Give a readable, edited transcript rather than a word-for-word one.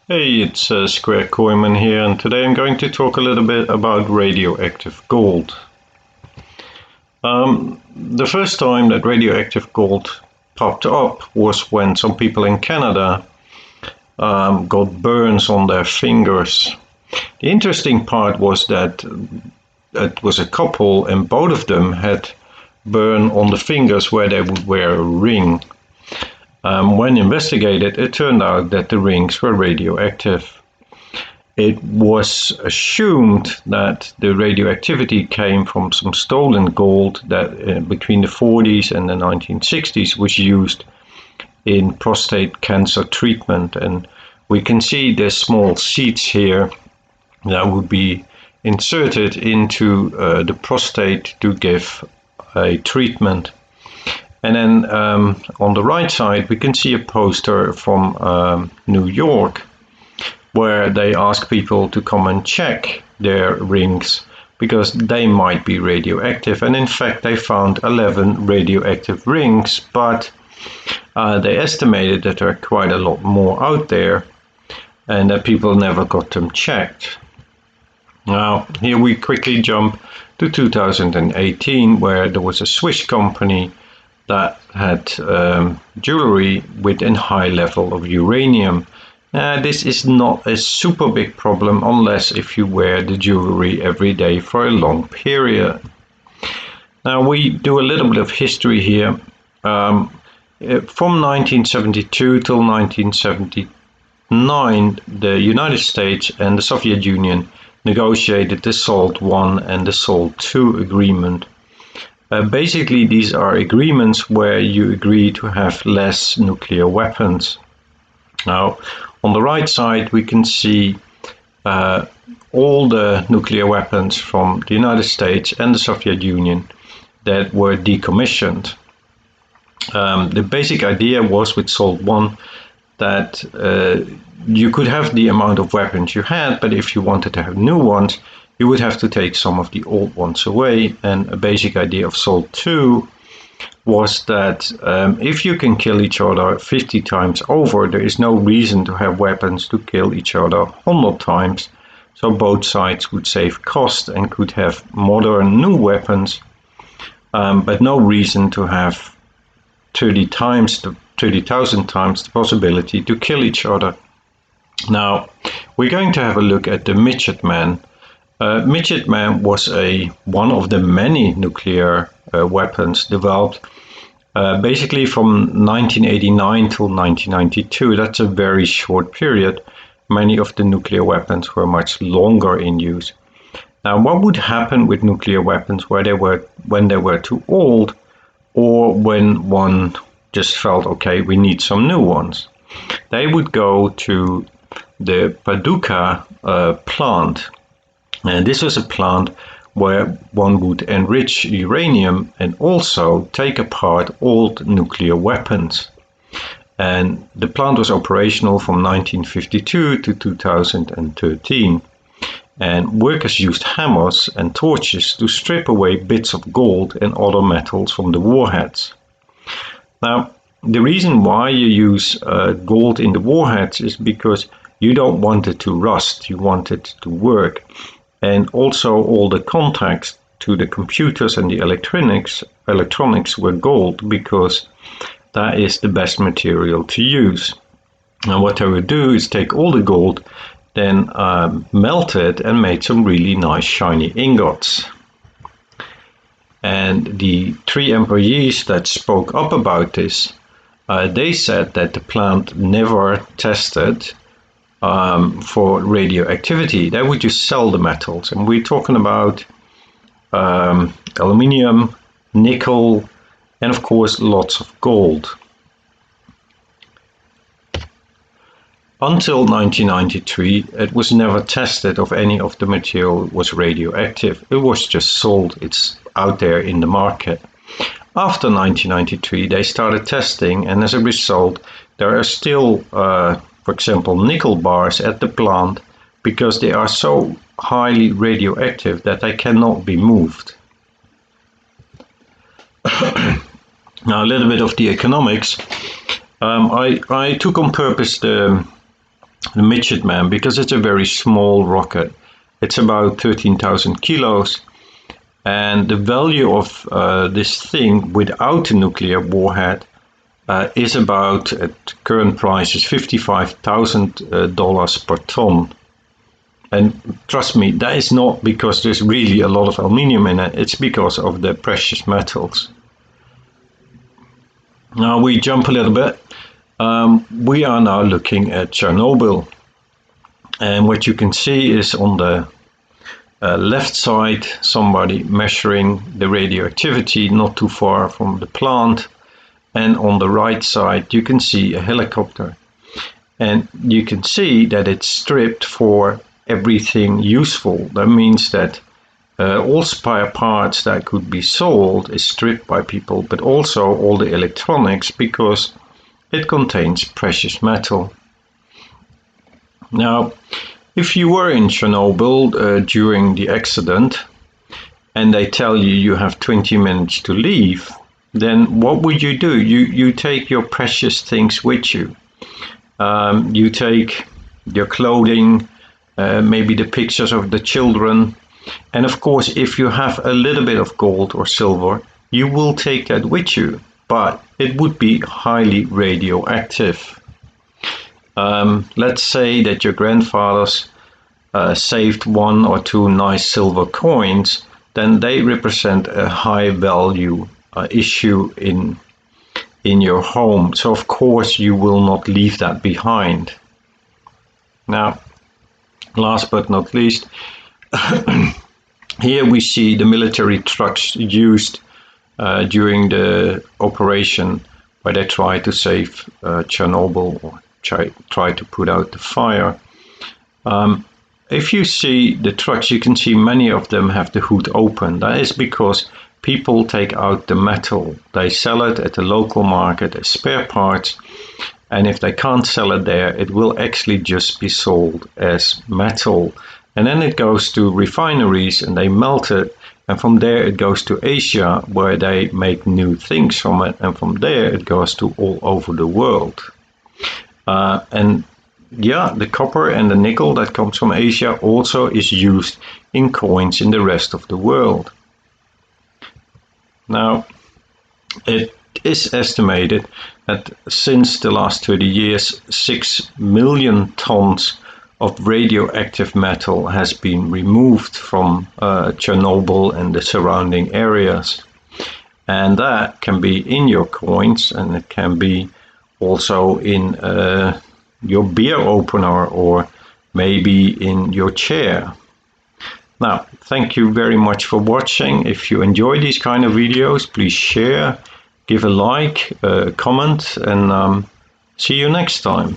Hey, it's Square Koyman here, and today I'm going to talk a little bit about radioactive gold. The first time that radioactive gold popped up was when some people in Canada got burns on their fingers. The interesting part was that it was a couple, and both of them had burn on the fingers where they would wear a ring. When investigated, it turned out that the rings were radioactive. It was assumed that the radioactivity came from some stolen gold that between the 40s and the 1960s was used in prostate cancer treatment. And we can see the small seeds here that would be inserted into the prostate to give a treatment. And then on the right side, we can see a poster from New York where they ask people to come and check their rings because they might be radioactive. And in fact, they found 11 radioactive rings, but they estimated that there are quite a lot more out there and that people never got them checked. Now, here we quickly jump to 2018, where there was a Swiss company that had jewelry with a high level of uranium. This is not a super big problem unless if you wear the jewelry every day for a long period. Now we do a little bit of history here. From 1972 till 1979, the United States and the Soviet Union negotiated the SALT I and the SALT II agreement. Basically, these are agreements where you agree to have less nuclear weapons. Now, on the right side, we can see all the nuclear weapons from the United States and the Soviet Union that were decommissioned. The basic idea was with SALT I that you could have the amount of weapons you had, but if you wanted to have new ones, you would have to take some of the old ones away. And a basic idea of SALT II was that if you can kill each other 50 times over, there is no reason to have weapons to kill each other 100 times. So both sides would save cost and could have modern new weapons, but no reason to have 30,000 times the possibility to kill each other. Now, we're going to have a look at the Midget Man. Midget Man was one of the many nuclear weapons developed basically from 1989 till 1992. That's a very short period. Many of the nuclear weapons were much longer in use. Now, what would happen with nuclear weapons when they were too old, or when one just felt, okay, we need some new ones? They would go to the Paducah plant. And this was a plant where one would enrich uranium and also take apart old nuclear weapons. And the plant was operational from 1952 to 2013. And workers used hammers and torches to strip away bits of gold and other metals from the warheads. Now, the reason why you use gold in the warheads is because you don't want it to rust, you want it to work. And also all the contacts to the computers and the electronics were gold because that is the best material to use. And what I would do is take all the gold, then melt it and made some really nice shiny ingots. And the 3 employees that spoke up about this, they said that the plant never tested for radioactivity. They would just sell the metals, and we're talking about aluminium, nickel, and of course lots of gold. Until 1993, it was never tested if any of the material was radioactive. It was just sold. It's out there in the market. After 1993, they started testing, and as a result, there are still for example, nickel bars at the plant because they are so highly radioactive that they cannot be moved. Now, a little bit of the economics. I took on purpose the the Midget Man, because it's a very small rocket. It's about 13,000 kilos. And the value of this thing without a nuclear warhead is about, at current prices, $55,000 per ton. And trust me, that is not because there's really a lot of aluminium in it. It's because of the precious metals. Now we jump a little bit. We are now looking at Chernobyl. And what you can see is on the left side, somebody measuring the radioactivity not too far from the plant. And on the right side, you can see a helicopter. And you can see that it's stripped for everything useful. That means that all spare parts that could be sold is stripped by people, but also all the electronics, because it contains precious metal. Now, if you were in Chernobyl during the accident and they tell you you have 20 minutes to leave, then what would you do? You take your precious things with you. You take your clothing, maybe the pictures of the children. And of course, if you have a little bit of gold or silver, you will take that with you, but it would be highly radioactive. Let's say that your grandfathers saved 1 or 2 nice silver coins, then they represent a high value issue in your home. So of course you will not leave that behind. Now, last but not least, here we see the military trucks used during the operation where they try to save Chernobyl, or try to put out the fire. If you see the trucks, you can see many of them have the hood open. That is because people take out the metal. They sell it at the local market as spare parts. And if they can't sell it there, it will actually just be sold as metal. And then it goes to refineries and they melt it. And from there it goes to Asia, where they make new things from it. And from there it goes to all over the world. And yeah, the copper and the nickel that comes from Asia also is used in coins in the rest of the world. Now, it is estimated that since the last 30 years, 6 million tons of radioactive metal has been removed from Chernobyl and the surrounding areas. And that can be in your coins, and it can be also in your beer opener, or maybe in your chair. Now, thank you very much for watching. If you enjoy these kind of videos, please share, give a like, comment, and see you next time.